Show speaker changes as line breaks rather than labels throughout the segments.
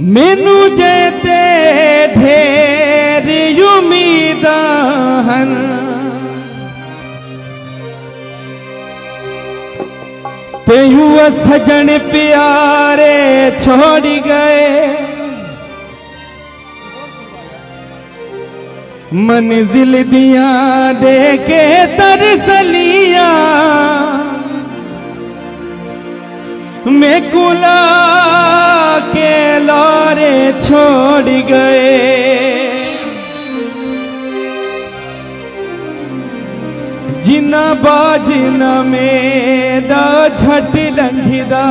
मैनू जेते ढेर उम्मीदां हन ते यूं सजन प्यारे छोड़ गए मंजिल दिया दे के तरसलियां मैं कुला के लारे छोड़ गए जिना बाजना मेरा झट लंघदा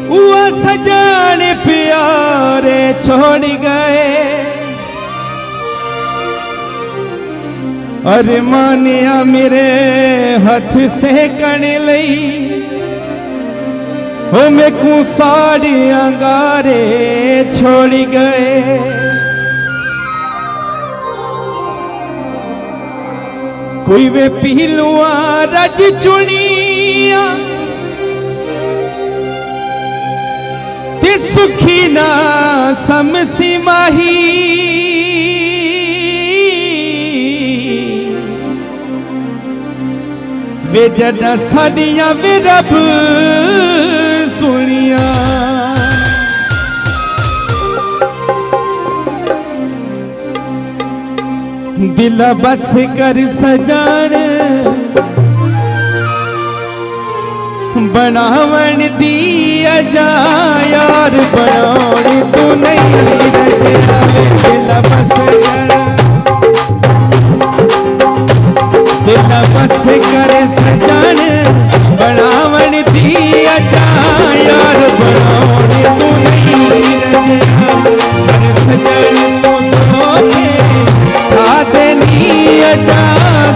वो सजन प्यारे छोड़ गए अरे मानिया मेरे हाथ से कण लई हो मैं को साड़ियां गारे छोड़ गए कोई वे पीलुआ रज चुनिया ते सुखी ना समसी माही वे जड़ा साड़ियां वे रब सुनिया दिला बस कर सजान बनावन दिया जा यार बनाने तू नहीं रहा दिला बस कर दिला बस कर सजान बनावन दिया जा यार बनाने तू नहीं रहा सजन तू धोखे खाते नहीं जा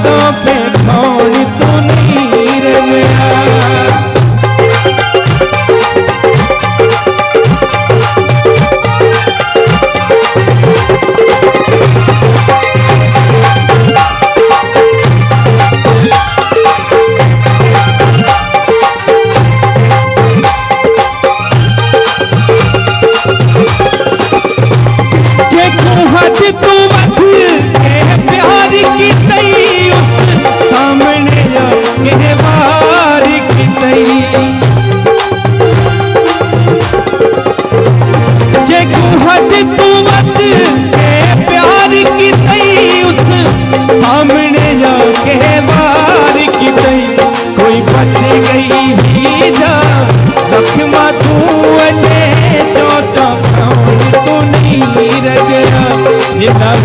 दो पे कौन तू नहीं रहा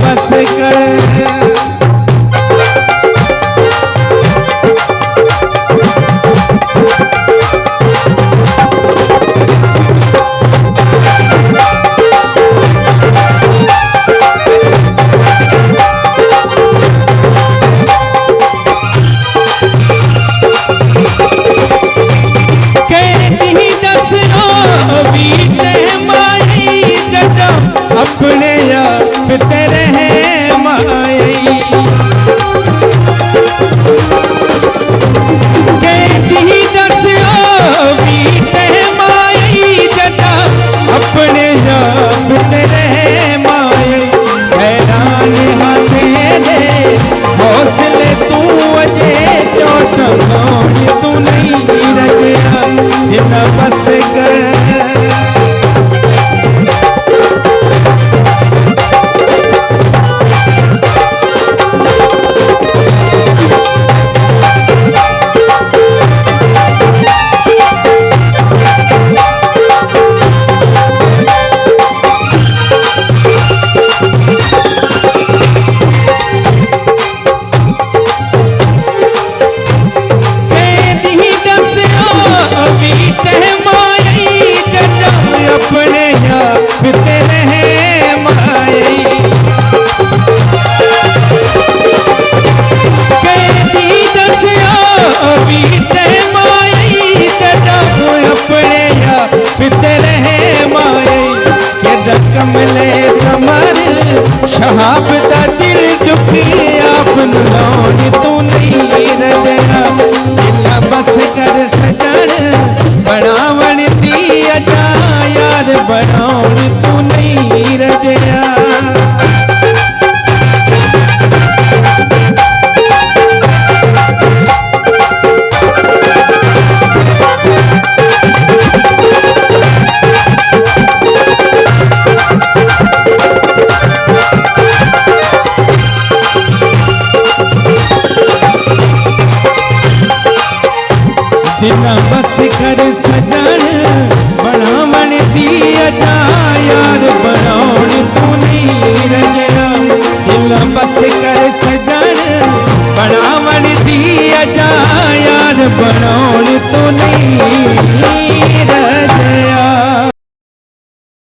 बस कर अपने आप तेरे हैं माई कहती दसियो बीते माई जटा अपने आप तेरे हैं माई हैरान हाथे दे हौसले तू अजे चोट तू नहीं रहा इतना बस कर कमले समर शहाब दा दिल दुखी आपन लौट तू नहीं रहा दिला बस कर सजन बनावन दी फिकर